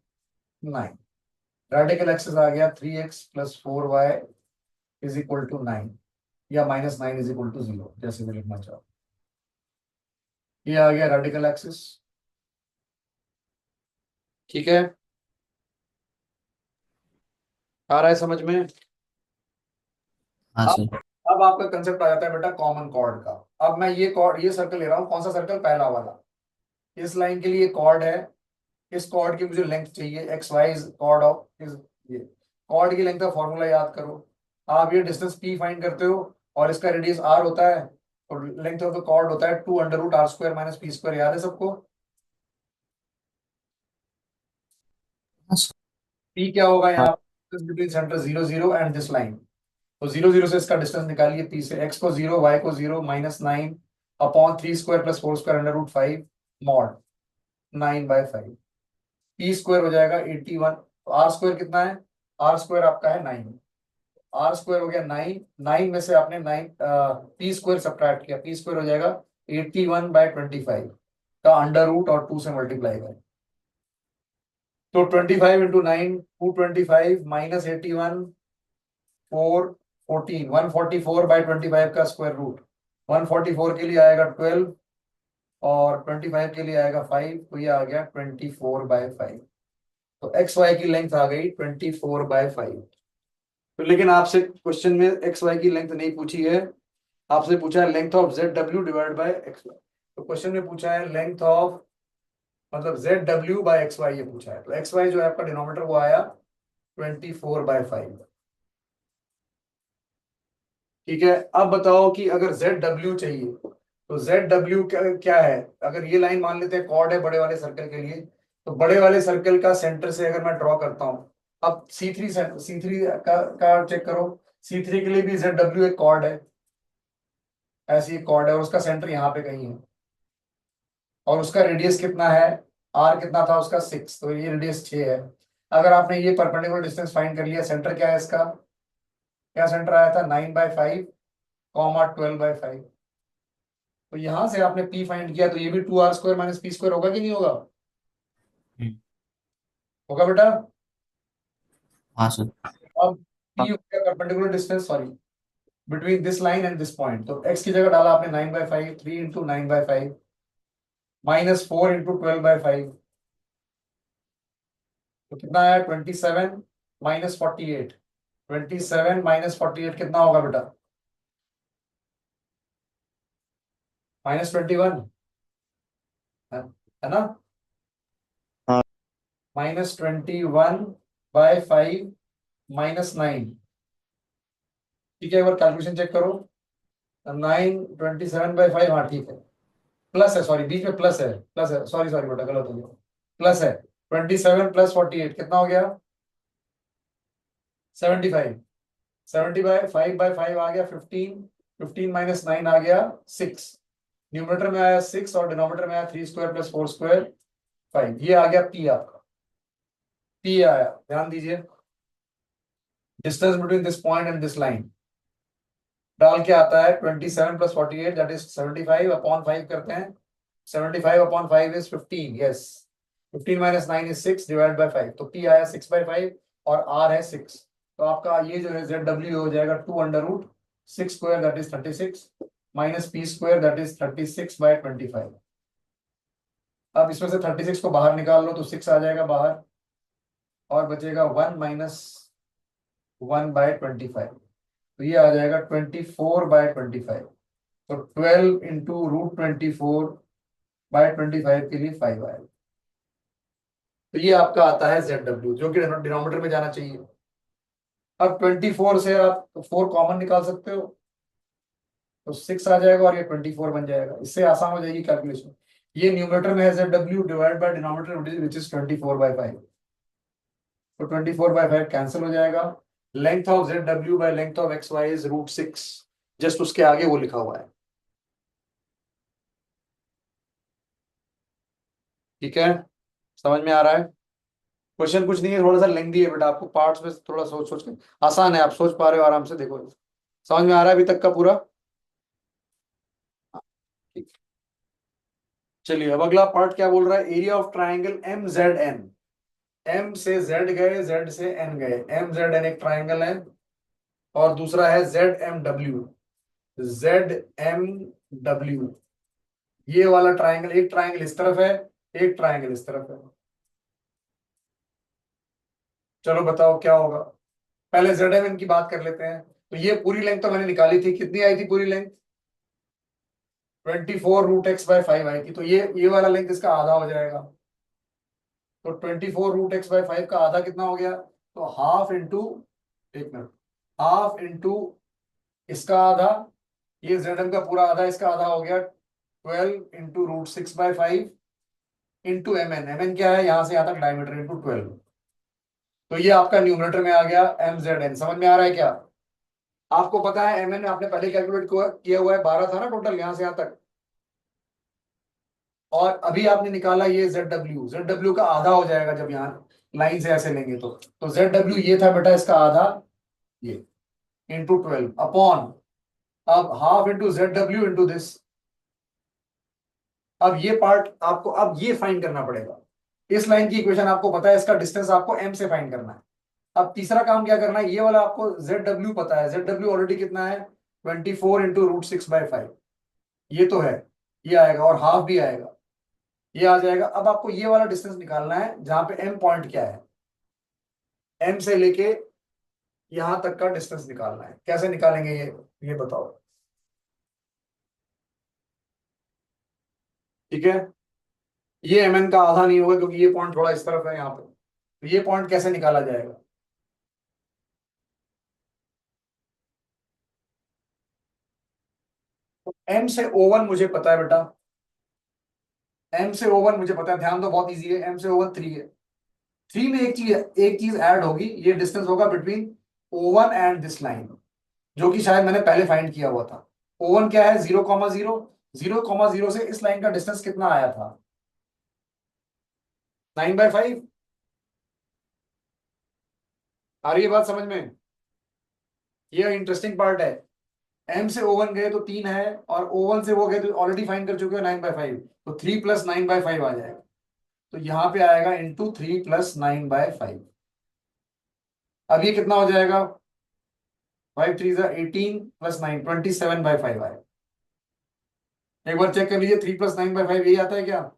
9, रेडिकल एक्सिस आ गया 3x + 4y = 9, या -9 = 0, जैसे भी लिखना चाहो। ये आ गया रेडिकल एक्सिस। ठीक है, आ रहा है समझ में? हाँ अब सर। अब आपका कंसेप्ट आ जाता है बेटा कॉमन कॉर्ड का। अब मैं ये कॉर्ड, ये सर्कल ले रहा हूँ, कौन सा सर्कल, पहला वाला। इस लाइन के लिए कॉर्ड है, इस कॉर्ड की मुझे लेंथ चाहिए, XY कॉर्ड ऑफ इस, ये कॉर्ड की लेंथ का फॉर्मूला याद करो। आप ये डिस्टेंस P फाइंड करते हो और इसका रेडियस R होता है, और लेंथ ऑफ द कॉर्ड होता है 2 under root R square minus P square, याद है सबको? हाँ सर। पी क्या होगा हाँ यहाँ? Between centre 0 0 and this line. तो 0 0 से इसका डिस्टेंस निकालिए, पी से। एक्स को 0, वाई को 0, -9 upon 3 square plus 4 square under root 5 mod 9/5। P square हो जाएगा 81। तो आर स्क्वायर कितना है? आर स्क्वायर आपका है 9। आर स्क्वायर हो गया 9। 9 में से आपने 9 पी स्क्वायर सब्ट्रैक्ट किया, पी स्क्वायर हो जाएगा 81/25 का अंडर रूट और 2 से मल्टीप्लाई करें। तो 25 इंटू 9 225 माइनस 81 414 144/25 का स्क्वायर रूट। 144 के लिए आएगा 12 और 25 के लिए आएगा 5, तो ये आ गया 24/5। तो एक्स वाई की लेंथ आ गई 24/5। तो लेकिन आपसे क्वेश्चन में एक्स वाई की लेंथ नहीं पूछी है, आपसे पूछा है length of Z W divide by X Y. तो क्वेश्चन में पूछा है लेंथ ऑफ, मतलब Z W by X Y ये पूछा है। तो एक्स वाई जो है आपका डिनोमिनेटर वो आया 24/5। ठीक है, अब बताओ कि अगर जेड डब्ल्यू चाहिए तो जेड डब्ल्यू क्या है? अगर ये लाइन मान लेते हैं कॉर्ड है बड़े वाले सर्कल के लिए, तो बड़े वाले सर्कल का सेंटर से अगर मैं ड्रॉ करता हूं, अब सी थ्री का चेक करो। सी3 के लिए भी जेड डब्ल्यू एक कॉर्ड है, ऐसी एक कॉर्ड है और उसका सेंटर यहाँ पे कहीं है, और उसका रेडियस कितना है? आर कितना था उसका? 6, तो ये रेडियस 6 है। अगर आपने ये परपेंडिकुलर डिस्टेंस फाइंड कर लिया, सेंटर क्या है इसका? क्या सेंटर आया था? 9/5 कॉमा 12/5। तो यहां से आपने पी फाइंड किया, तो ये भी 2r square minus P square होगा कि नहीं होगा? हम्म, होगा बेटा। हाँ सर। अब पी हो गया perpendicular distance, sorry, between this line and this point. तो एक्स की जगह डाला आपने 9/5, 3 इंटू 9/5 माइनस 4 इंटू 12/5, तो कितना आया? 27 माइनस 48। 27 माइनस 48 कितना होगा बेटा? -21 है ना? हाँ -21/5 -9। ठीक है, एक बार कैलकुलेशन चेक करो। 9 27/5, हाँ ठीक है। प्लस है, सॉरी बीच में प्लस है, प्लस है, सॉरी सॉरी बेटा गलत हो गया। प्लस है 27 प्लस 48 कितना हो गया? 75। 75/5 आ गया 15। 15 माइनस 9 आ गया 6। न्यूमरेटर में आया 6 और डिनोमिनेटर में आया 3 स्क्वायर प्लस 4 स्क्वायर 5। ये आ गया पी आपका। पी आया, ध्यान दीजिए, distance between this point and this line. डाल के आता है 27 प्लस 48 दैट इज 75 अपॉन 5 करते हैं। 75 upon 5 is 15, yes. 15 minus 9 is 6 divide by 5, तो पी आया 6/5 और आर है 6। तो आपका ये जो है जेड डब्ल्यू हो जाएगा 2 under root 6 square that is 36 minus P square that is 36/25। अब इसमें से 36 को बाहर निकाल लो तो 6 आ जाएगा बाहर, और बचेगा 1 माइनस 1/25, तो ये आ जाएगा 24/25। तो 12 इंटू √24/25 के लिए 5 आएगा। तो ये आपका आता है जेड डब्ल्यू, जो कि डिनोमिनेटर में जाना चाहिए। अब 24 से आप 4 कॉमन निकाल सकते हो, तो 6 आ जाएगा और ये 24 बन जाएगा। इससे आसान हो जाएगी कैलकुलेशन। ये न्यूमरेटर में है Z W divide by denominator which is 24/5। तो 24/5 कैंसिल हो जाएगा। Length of Z W by length of X Y is √6, just उसके आगे वो लिखा हुआ है। ठीक है, समझ में आ रहा है? क्वेश्चन कुछ नहीं है, थोड़ा सा लेंथी है बेटा, आपको पार्ट्स में थोड़ा सोच सोच के, आसान है, आप सोच पा रहे हो आराम से, देखो समझ में आ रहा है अभी तक का पूरा? ठीक। चलिए अब अगला पार्ट क्या बोल रहा है? Area of triangle M Z N. M से जेड गए, जेड से एन गए, एम जेड एन एक ट्राइंगल है, और दूसरा है Z M W. Z M W, ये वाला ट्राइंगल, एक ट्राइंगल इस तरफ है, एक ट्राइंगल इस तरफ है। चलो बताओ क्या होगा। पहले जेड एम एन की बात कर लेते हैं। तो ये पूरी लेंथ तो मैंने निकाली थी, कितनी आई थी पूरी लेंथ? 24 √x/5 आई थी। तो ये वाला लेंथ इसका आधा हो जाएगा। तो 24 √x/5 का आधा कितना हो गया? तो हाफ इंटू, एक मिनट, हाफ इंटू इसका आधा ये ZM का पूरा आधा, इसका आधा हो गया 12 इंटू रूट 6/5 इंटू MN क्या है, यहां से यहां तक डायमीटर इंटू 12। तो ये आपका न्यूमरेटर में आ गया MZN। समझ में आ रहा है क्या? आपको पता है MN आपने पहले कैलकुलेट किया हुआ है, 12 था ना टोटल यहां से यहां तक। और अभी आपने निकाला ये ZW का आधा हो जाएगा जब यहाँ लाइन से ऐसे लेंगे तो ZW ये था बेटा इसका आधा, ये इंटू 12 अपॉन, अब half into ZW into this. अब ये पार्ट आपको अब ये फाइंड करना पड़ेगा। इस लाइन की इक्वेशन आपको पता है, इसका डिस्टेंस आपको M से फाइंड करना है। अब तीसरा काम क्या करना है, ये वाला आपको ZW पता है, ZW ऑलरेडी कितना है 24 इंटू रूट 6/5, ये तो है, ये आएगा और हाफ भी आएगा, ये आ जाएगा। अब आपको ये वाला डिस्टेंस निकालना है जहां पे M पॉइंट क्या है, M से लेके यहां तक का डिस्टेंस निकालना है। कैसे निकालेंगे ये बताओ। ठीक है, ये MN का आधा नहीं होगा क्योंकि ये पॉइंट थोड़ा इस तरफ है यहाँ पे, तो ये पॉइंट कैसे निकाला जाएगा। तो M से O1 मुझे पता है बेटा, M से O1 मुझे पता है, ध्यान दो बहुत इजी है। M से O1 3 है, 3 में एक चीज ऐड होगी, ये डिस्टेंस होगा between O1 and this line, जो कि शायद मैंने पहले फाइंड किया हुआ था। O1 क्या है 0,0, 0,0 से इस लाइन का डिस्टेंस कितना आया था 9/5। आ रही है बात समझ में? ये इंटरेस्टिंग पार्ट है। M से O1 गए तो 3 है, और O1 से वो गए तो ऑलरेडी फाइंड कर चुके हो 9/5, तो 3 प्लस 9/5 आ जाएगा। तो यहां पे आएगा इंटू 3 प्लस 9/5। अब ये कितना हो जाएगा, 5 3 18 प्लस 9 27/5 आएगा। एक बार चेक कर लीजिए, 3 प्लस 9/5 यही आता है क्या?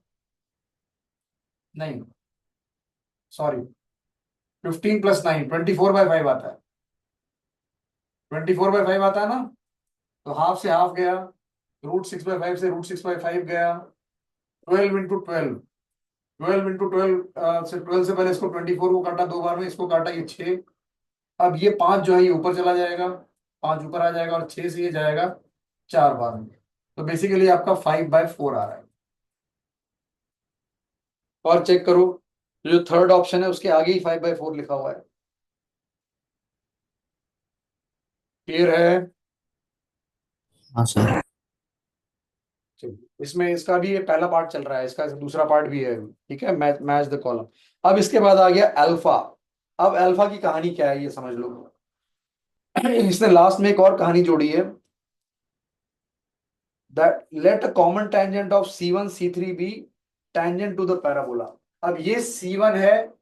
नहीं, सॉरी, 15 प्लस 9 24/5 आता है। 24/5 आता है ना, तो हाफ से हाफ गया, रूट 6/5 से रूट 6/5 गया, 12 इंटू 12, 12 इंटू 12 से 12 से पहले इसको 24 को काटा, 2 बार में इसको काटा, ये 6। अब ये 5 जो है ये ऊपर चला जाएगा, 5 ऊपर आ जाएगा, और 6 से ये जाएगा 4 बार में। तो बेसिकली आपका 5/4 आ रहा है। और चेक करो, जो थर्ड ऑप्शन है उसके आगे ही 5/4 लिखा हुआ है। क्लियर है? हाँ सर। चलिए, इसमें इसका भी ये पहला पार्ट चल रहा है, इसका दूसरा पार्ट भी है। ठीक है, मैच मैच द कॉलम। अब इसके बाद आ गया अल्फा। अब अल्फा की कहानी क्या है ये समझ लो। इसने लास्ट में एक और कहानी जोड़ी है, that let a common tangent of C1 C3 be tangent to the parabola। अब ये C1 है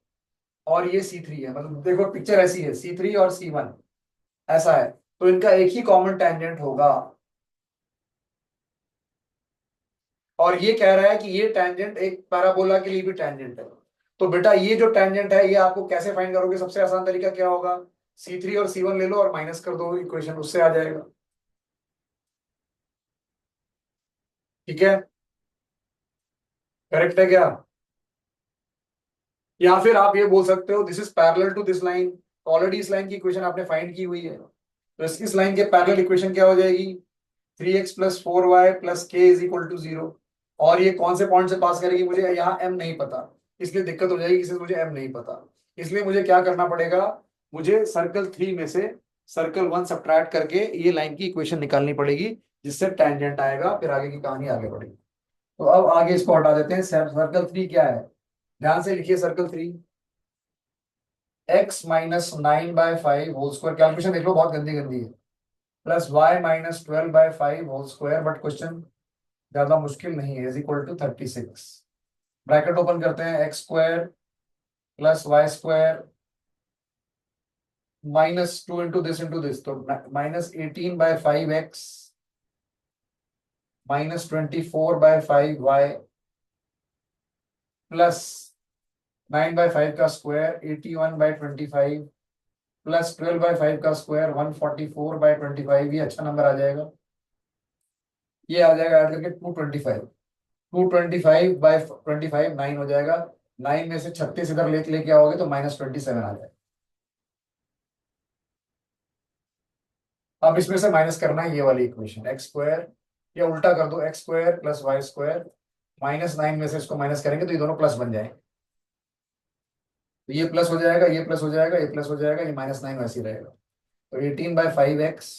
और ये C3 है, मतलब देखो पिक्चर ऐसी है, C3 और C1 ऐसा है, तो इनका एक ही कॉमन टेंजेंट होगा। और ये कह रहा है कि ये टेंजेंट एक पैराबोला के लिए भी टेंजेंट है। तो बेटा ये जो टेंजेंट है ये आपको कैसे फाइंड करोगे, सबसे आसान तरीका क्या होगा, C3 और C1 ले लो और माइनस कर दो इक्वेशन, उससे आ जाएगा। ठीक है, करेक्ट है क्या? या फिर आप ये बोल सकते हो this is parallel to this line, already इस लाइन की इक्वेशन आपने फाइंड की हुई है, तो इस लाइन के पैरेलल इक्वेशन क्या हो जाएगी, 3x plus 4y plus k is equal to 0। और ये कौन से पॉइंट से पास करेगी, मुझे यहाँ m नहीं पता, इसलिए दिक्कत हो जाएगी, इसलिए मुझे m नहीं पता। इसलिए मुझे क्या करना पड़ेगा, मुझे सर्कल 3 में से सर्कल 1 सब्ट्रैक्ट करके ये लाइन की इक्वेशन निकालनी पड़ेगी, जिससे टेंजेंट आएगा, फिर आगे की कहानी आगे बढ़ेगी। तो अब आगे इसको हटा देते हैं। सर्कल 3 क्या है, ध्यान से लिखिए, circle 3 x minus 9/5 whole square, calculation देख लो बहुत गंदी गंदी है, plus y minus 12/5 whole square, but question ज्यादा मुश्किल नहीं है, is equal to 36। Bracket open करते हैं, x square plus Y square minus 2 into this, तो -18/5x -24/5y प्लस 9/5 का स्क्वायर 81/25 प्लस 12/5 का स्क्वायर 144/25, ये अच्छा नंबर आ जाएगा। ये आ जाएगा ऐड करके 225, 225/25 9 हो जाएगा। 9 में से 36 इधर लेके आओगे तो -27 आ जाएगा। अब इसमें से माइनस करना है ये वाली इक्वेशन एक्स स्क्वायर, या उल्टा कर दो x square plus Y square, -9 में से इसको माइनस करेंगे तो ये दोनों प्लस बन जाएंगे। तो ये प्लस हो जाएगा, ये प्लस हो जाएगा, ये प्लस हो जाएगा, ये -9 वैसे ही रहेगा। तो 18/5x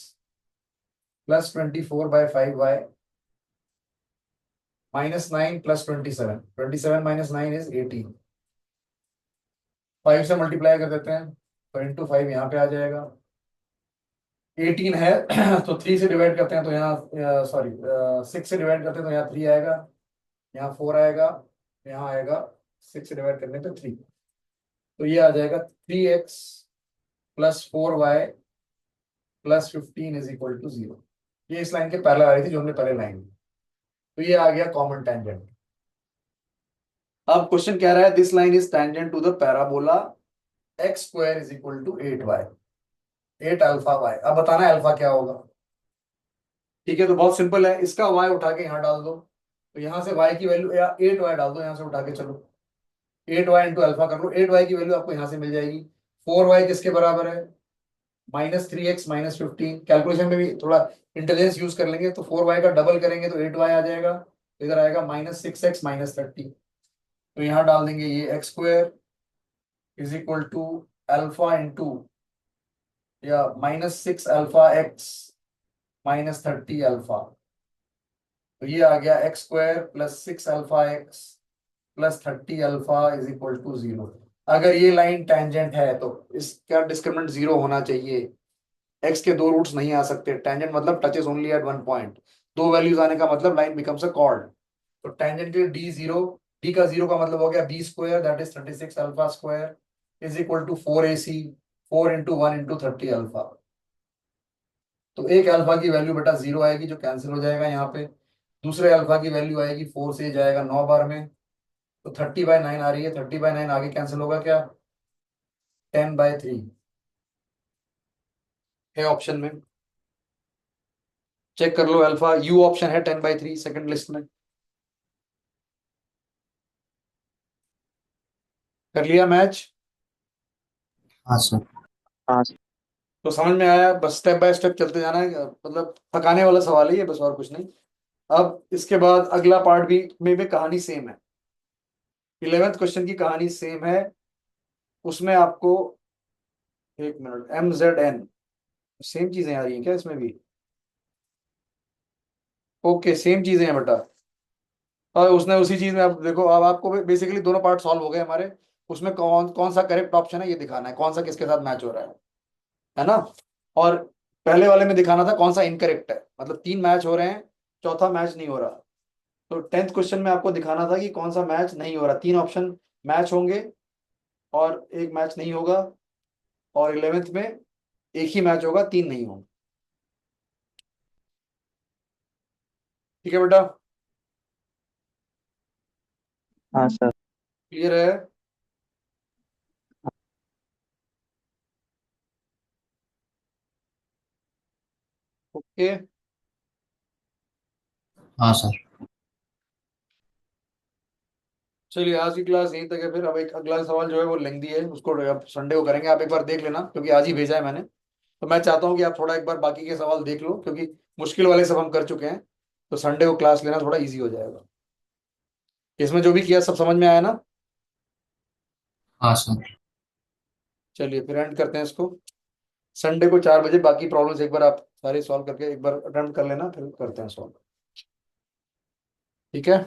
plus 24/5y -9 plus 27, 27 - 9 is 18। 5 से मल्टीप्लाई कर देते हैं तो इंटू 5 यहाँ पे आ जाएगा। 18 है तो 3 से डिवाइड करते हैं तो यहाँ सॉरी 6 से डिवाइड करते हैं तो यहाँ 3 आएगा, यहाँ 4 आएगा, यहाँ आएगा 6 से डिवाइड करने पे 3। तो ये आ जाएगा 3x plus 4y plus 15 is equal to 0। ये इस लाइन के पहले आ रही थी जो हमने पहले लाइन। तो ये आ गया कॉमन टेंजेंट। अब क्वेश्चन कह रहा है this line is tangent to the parabola x square is equal to 8y, 8 alpha y। अब बताना है अल्फा क्या होगा। ठीक है, तो बहुत सिंपल है, इसका y उठा के यहाँ डाल दो, तो यहाँ से y की वैल्यू या 8y डाल दो यहाँ से उठा के, चलो 8y इंटू अल्फा कर लो, 8y की वैल्यू आपको यहाँ से मिल जाएगी। 4y किसके बराबर है, -3x -15। कैलकुलेशन में भी थोड़ा इंटेलिजेंस यूज कर लेंगे, तो 4y का डबल करेंगे तो 8y आ जाएगा, तो इधर आएगा -6x -30। तो यहाँ डाल देंगे ये x square is equal to alpha into या -6 अल्फा x -30 अल्फा। तो ये आ गया x square plus 6 alpha x plus 30 alpha is equal to 0। अगर ये लाइन टेंजेंट है तो इसका डिस्क्रिमिनेंट 0 होना चाहिए। एक्स के दो रूट्स नहीं आ सकते, टेंजेंट मतलब touches only at one point. दो वैल्यूज आने का मतलब लाइन बिकम्स अ कॉर्ड। तो टेंजेंट के D0, D का 0 का मतलब हो गया B square that is 36 alpha square is equal to 4AC, 4 into 1 into 30 alpha. तो एक अल्फा की वैल्यू बेटा 0 आएगी जो कैंसिल हो जाएगा यहाँ पे। दूसरे अल्फा की वैल्यू आएगी 4 से जाएगा 9 बार में, तो 30/9 आ रही है। 30/9 आगे कैंसिल होगा क्या, 10/3 है ऑप्शन में। चेक कर लो, अल्फा यू ऑप्शन है 10/3 सेकंड लिस्ट में। कर लिया मैच। हाँ सर। हाँ तो समझ में आया, बस स्टेप बाय स्टेप चलते जाना है, मतलब थकाने वाला सवाल है ये, बस और कुछ नहीं। अब इसके बाद अगला पार्ट भी में भी कहानी सेम है। 11th क्वेश्चन की कहानी सेम है। उसमें आपको, एक मिनट, MZN सेम चीजें आ रही हैं क्या इसमें भी। ओके सेम चीजें हैं बेटा। और उसने उसी चीज में, अब देखो, अब आपको बेसिकली दोनों पार्ट सॉल्व हो गए हमारे। उसमें कौन कौन सा करेक्ट ऑप्शन है ये दिखाना है, कौन सा किसके साथ मैच हो रहा है ना। और पहले वाले में दिखाना था कौन सा इनकरेक्ट है, मतलब 3 मैच हो रहे हैं, चौथा मैच नहीं हो रहा। तो 10th क्वेश्चन में आपको दिखाना था कि कौन सा मैच नहीं हो रहा। 3 ऑप्शन मैच होंगे और एक मैच नहीं होगा, और 11th में एक ही मैच होगा, 3 नहीं होंगे। ठीक है बेटा, हाँ सर। क्लियर है। ओके, हाँ सर। चलिए आज की क्लास यहीं तक है। फिर अब एक अगला सवाल जो है वो लेंदी है, उसको अब संडे को करेंगे। आप एक बार देख लेना क्योंकि आज ही भेजा है मैंने। तो मैं चाहता हूँ कि आप थोड़ा एक बार बाकी के सवाल देख लो, क्योंकि मुश्किल वाले सब हम कर चुके हैं। तो संडे को क्लास लेना थोड़ा इजी हो जाएगा। इसमें जो भी किया सब समझ में आया ना। हाँ सर। चलिए फिर एंड करते हैं इसको। संडे को 4 बजे बाकी प्रॉब्लम्स एक बार आप सारे सॉल्व करके एक बार अटेम्प्ट कर लेना, फिर करते हैं सॉल्व। ठीक है।